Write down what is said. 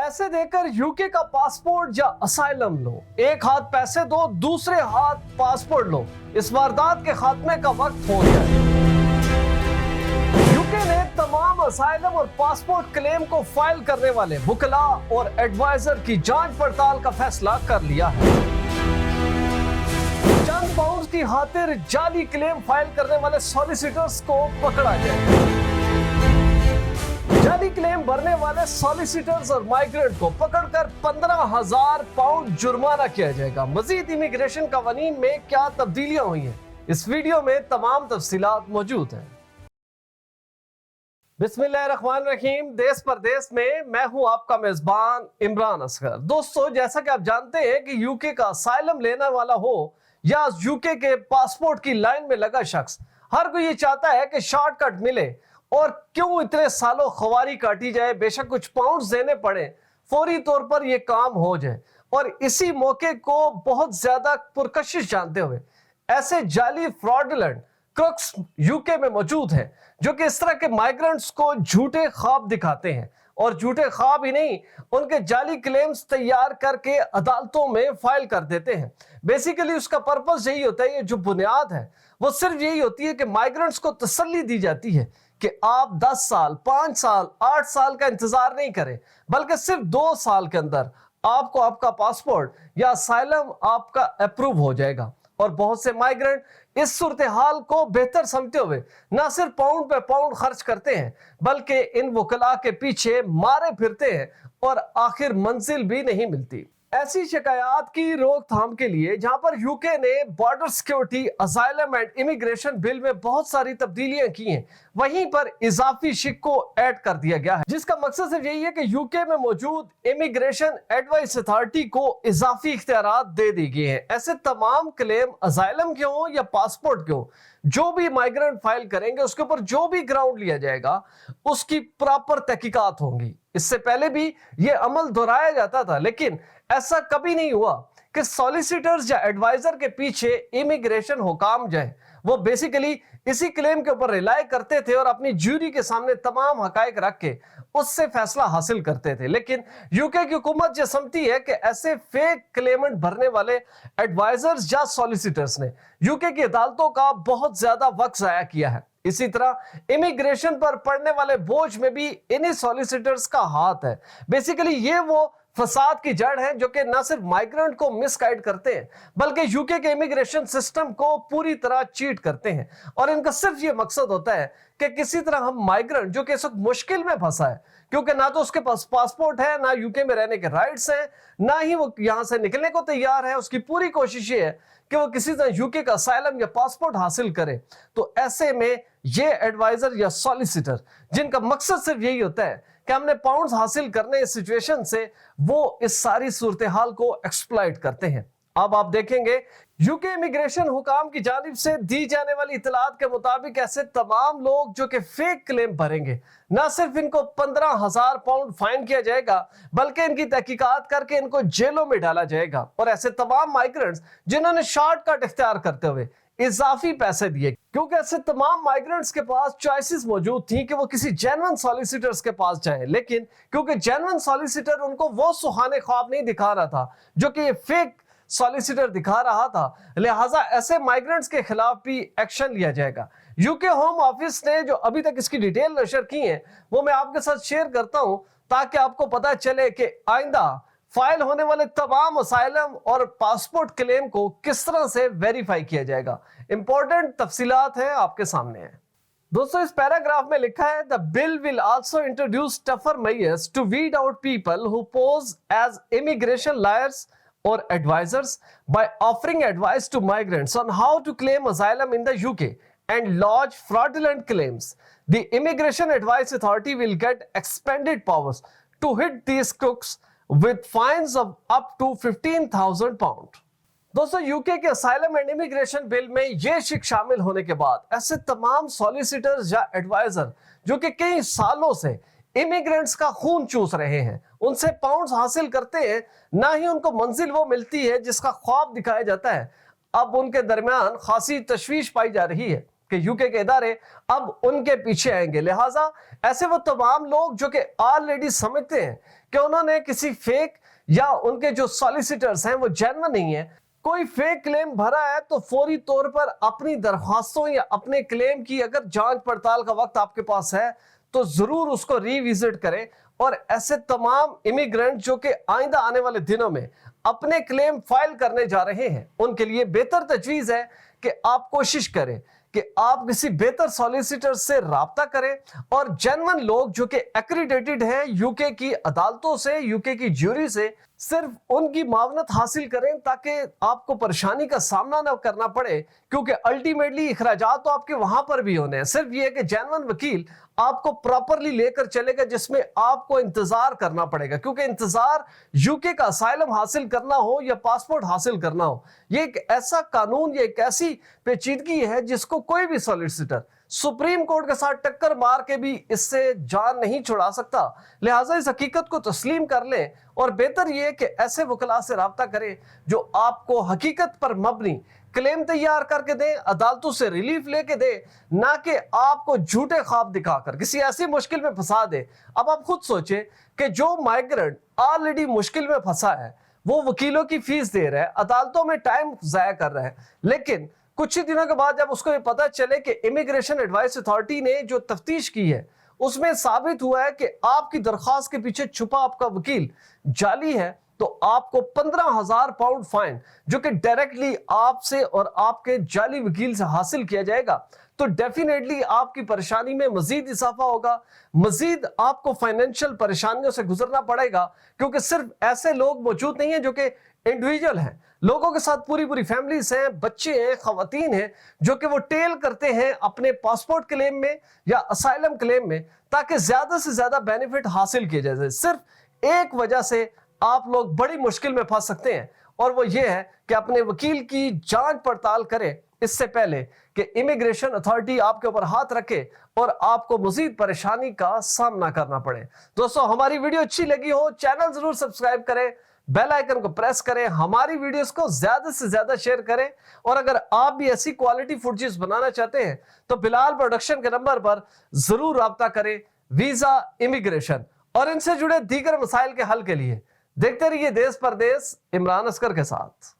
पैसे देकर यूके का पासपोर्ट या असाइलम लो, एक हाथ पैसे दो, दूसरे हाथ पासपोर्ट लो। इस वारदात के खात्मे का वक्त हो गया है। यूके ने तमाम असाइलम और पासपोर्ट क्लेम को फाइल करने वाले वकला और एडवाइजर की जांच पड़ताल का फैसला कर लिया है। चंद पाउंड की खातिर जाली क्लेम फाइल करने वाले सॉलिसिटर्स को पकड़ा जाएगा। जाली क्लेम भरने वाले सॉलिसिटर्स और माइग्रेंट को पकड़कर 15,000 पाउंड जुर्माना किया जाएगा। मजीद इमिग्रेशन कानून में क्या तब्दीलियां हुई हैं, इस वीडियो में तमाम तफसीलात मौजूद हैं। बिस्मिल्लाहिर्रहमानिर्रहीम। देश परदेश में मैं हूं आपका मेजबान इमरान असगर। दोस्तों, जैसा कि आप जानते हैं कि यूके का असाइलम लेने वाला हो या यूके के पासपोर्ट की लाइन में लगा शख्स, हर कोई ये चाहता है कि शॉर्टकट मिले और क्यों इतने सालों खवारी काटी जाए, बेशक कुछ पाउंड्स देने पड़े, फौरी तौर पर यह काम हो जाए। और इसी मौके को बहुत ज्यादा पुरकशिश जानते हुए ऐसे जाली फ्रॉडुलेंट क्रक्स यूके में मौजूद हैं जो कि इस तरह के माइग्रेंट्स को झूठे ख्वाब दिखाते हैं, और झूठे ख्वाब ही नहीं, उनके जाली क्लेम्स तैयार करके अदालतों में फाइल कर देते हैं। बेसिकली उसका पर्पस यही होता है, ये जो बुनियाद है वो सिर्फ यही होती है कि माइग्रेंट्स को तसल्ली दी जाती है कि आप 10 साल, 5 साल, 8 साल का इंतजार नहीं करें, बल्कि सिर्फ 2 साल के अंदर आपको आपका पासपोर्ट या असाइलम आपका अप्रूव हो जाएगा। और बहुत से माइग्रेंट इस सूरत हाल को बेहतर समझते हुए न सिर्फ पाउंड पे पाउंड खर्च करते हैं, बल्कि इन वकला के पीछे मारे फिरते हैं और आखिर मंजिल भी नहीं मिलती। ऐसी शिकायत की रोकथाम के लिए जहां पर यूके ने border security, asylum and immigration bill में बहुत सारी तब्दीलियां की हैं, वहीं पर इजाफी शिक को ऐड कर दिया गया है, जिसका मकसद सिर्फ यही है कि यूके में मौजूद इमिग्रेशन एडवाइस अथॉरिटी को इजाफी इख्तियारात दे दी गए हैं। ऐसे तमाम क्लेम असाइलम के हों या पासपोर्ट के हों, जो भी माइग्रेंट फाइल करेंगे उसके ऊपर जो भी ग्राउंड लिया जाएगा उसकी प्रॉपर तहकीकात होंगी। इससे पहले भी ये अमल दोहराया जाता था, लेकिन ऐसा कभी नहीं हुआ कि सॉलिसिटर्स या एडवाइजर के पीछे इमिग्रेशन हुकाम जाए। वो बेसिकली इसी क्लेम के ऊपर रिलाय करते थे और अपनी ज्यूरी के सामने तमाम हकायक रख के उससे फैसला हासिल करते थे। लेकिन यूके की हुकूमत ये समझती है कि ऐसे फेक क्लेमेंट भरने वाले एडवाइजर्स या सॉलिसिटर्स ने यूके की अदालतों का बहुत ज्यादा वक्त जाया किया है। इसी तरह इमिग्रेशन पर पड़ने वाले बोझ में भी इन्हीं सॉलिसिटर्स का हाथ है। बेसिकली ये वो फसाद की जड़ है जो कि न सिर्फ माइग्रेंट को मिसगाइड करते हैं, बल्कि यूके के इमिग्रेशन सिस्टम को पूरी तरह चीट करते हैं। और इनका सिर्फ ये मकसद होता है कि किसी तरह हम माइग्रेंट जो कि इस वक्त मुश्किल में फंसा है, क्योंकि ना तो उसके पास पासपोर्ट है, ना यूके में रहने के राइट्स हैं, ना ही वो यहां से निकलने को तैयार है, उसकी पूरी कोशिश ये है कि वो किसी तरह यूके का असाइलम या पासपोर्ट हासिल करे। तो ऐसे में ये एडवाइजर या सॉलिसिटर, जिनका मकसद सिर्फ यही होता है कि हमने पाउंड्स हासिल करने इस सिचुएशन से, वो इस सारी सूरत हाल को एक्सप्लॉइट करते हैं। अब आप देखेंगे यूके इमिग्रेशन हुकाम की जानिब से दी जाने वाली इतलात के मुताबिक ऐसे तमाम लोग जो कि फेक क्लेम भरेंगे, न सिर्फ इनको 15,000 पाउंड फाइन किया जाएगा, बल्कि इनकी तहकीकात करके इनको जेलों में डाला जाएगा। और ऐसे तमाम माइग्रेंट्स जिन्होंने शॉर्टकट इख्तियार करते हुए इजाफी पैसे दिए, क्योंकि ऐसे तमाम माइग्रेंट्स के पास चॉइसेस मौजूद थी कि वो किसी जेन्युइन सॉलिसिटर्स के पास जाएं, लेकिन क्योंकि जेन्युइन सॉलिसिटर उनको वो सुहाने ख्वाब नहीं दिखा रहा था जो कि ये फेक सॉलिसिटर दिखा रहा था, लिहाजा ऐसे माइग्रेंट्स के खिलाफ भी एक्शन लिया जाएगा। यूके होम ऑफिस ने जो अभी तक इसकी डिटेल नशर की है वो मैं आपके साथ शेयर करता हूं, ताकि आपको पता चले कि आइंदा फाइल होने वाले तमाम असाइलम और पासपोर्ट क्लेम को किस तरह से वेरीफाई किया जाएगा। इंपॉर्टेंट तफसीलात है आपके सामने है। दोस्तों, इस पैराग्राफ में लिखा है, the bill will also introduce tougher measures to weed out people who pose as immigration lawyers or advisors by offering advice to migrants on how to claim asylum in the UK and lodge fraudulent claims. The Immigration Advice Authority will get expanded powers to hit these crooks with fines of up to 15,000 pounds. दोस्तों, UK के asylum and immigration bill में यह शिक शामिल होने के बाद ऐसे तमाम सॉलिसिटर्स या एडवाइजर जो कि कई सालों से इमिग्रेंट्स का खून चूस रहे हैं, उनसे पाउंड्स हासिल करते हैं, ना ही उनको मंजिल वो मिलती है जिसका ख्वाब दिखाया जाता है। अब उनके दरमियान खासी तशवीश पाई जा रही है कि यूके के इदारे अब उनके पीछे आएंगे। लिहाजा ऐसे वो तमाम लोग जो कि ऑलरेडी समझते हैं कि उन्होंने किसी फेक या उनके जो सॉलिसिटर्स हैं वो जेन्युइन नहीं है। कोई फेक क्लेम भरा है तो फौरी तौर पर अपनी दरख्वास्तों या अपने क्लेम की अगर जांच पड़ताल का वक्त आपके पास है तो जरूर उसको रिविजिट करें। और ऐसे तमाम इमिग्रेंट जो कि आइंदा आने वाले दिनों में अपने क्लेम फाइल करने जा रहे हैं, उनके लिए बेहतर तजवीज है कि आप कोशिश करें कि आप किसी बेहतर सॉलिसिटर से राब्ता करें और जेन्युइन लोग जो कि एक्रीडेटेड हैं यूके की अदालतों से, यूके की ज्यूरी से, सिर्फ उनकी मावनत हासिल करें ताकि आपको परेशानी का सामना ना करना पड़े, क्योंकि अल्टीमेटली इखराजात तो आपके वहां पर भी होने हैं। सिर्फ ये कि जेन्युइन वकील आपको प्रॉपरली लेकर चलेगा जिसमें आपको इंतजार करना पड़ेगा, क्योंकि इंतजार यूके का असाइलम हासिल करना हो या पासपोर्ट हासिल करना हो, ये एक ऐसा कानून, ये एक ऐसी पेचीदगी है जिसको कोई भी सॉलिसिटर सुप्रीम कोर्ट के साथ टक्कर मार के भी इससे जान नहीं छुड़ा सकता। लिहाजा इस हकीकत को तस्लीम कर लें और बेहतर यह कि ऐसे वकला से राब्ता करें जो आपको हकीकत पर मबनी क्लेम तैयार करके दें, अदालतों से रिलीफ लेके दे, ना कि आपको झूठे ख्वाब दिखाकर किसी ऐसी मुश्किल में फंसा दे। अब आप खुद सोचें कि जो माइग्रेंट ऑलरेडी मुश्किल में फंसा है वो वकीलों की फीस दे रहा है, अदालतों में टाइम जाया कर रहा है, लेकिन कुछ ही दिनों के बाद जब उसको ये पता चले कि इमिग्रेशन एडवाइस अथॉरिटी ने जो तफ्तीश की है उसमें साबित हुआ है कि आपकी दरख्वास्त के पीछे छुपा आपका वकील जाली है, तो आपको 15,000 पाउंड फाइन जो कि डायरेक्टली आपसे और आपके जाली वकील से हासिल किया जाएगा। तो डेफिनेटली आपकी परेशानी में मजीद इजाफा होगा, मजीद आपको फाइनेंशियल परेशानियों से गुजरना पड़ेगा, क्योंकि सिर्फ ऐसे लोग मौजूद नहीं है जो कि इंडिविजुअल हैं, लोगों के साथ पूरी पूरी फैमिलीज हैं, बच्चे हैं, खवातीन हैं जो कि वो टेल करते हैं अपने पासपोर्ट क्लेम में या असाइलम क्लेम में ताकि ज्यादा से ज्यादा बेनिफिट हासिल किए जाए। सिर्फ एक वजह से आप लोग बड़ी मुश्किल में फंस सकते हैं और वो ये है कि अपने वकील की जांच पड़ताल करें इससे पहले कि इमिग्रेशन अथॉरिटी आपके ऊपर हाथ रखे और आपको मजीद परेशानी का सामना करना पड़े। दोस्तों, हमारी वीडियो अच्छी लगी हो चैनल जरूर सब्सक्राइब करें, बेल आइकन को प्रेस करें, हमारी वीडियोस को ज्यादा से ज्यादा शेयर करें। और अगर आप भी ऐसी क्वालिटी फुटेज बनाना चाहते हैं तो बिलाल प्रोडक्शन के नंबर पर जरूर राब्ता करें। वीजा, इमिग्रेशन और इनसे जुड़े दीगर मसाइल के हल के लिए देखते रहिए देश परदेश इमरान असगर के साथ।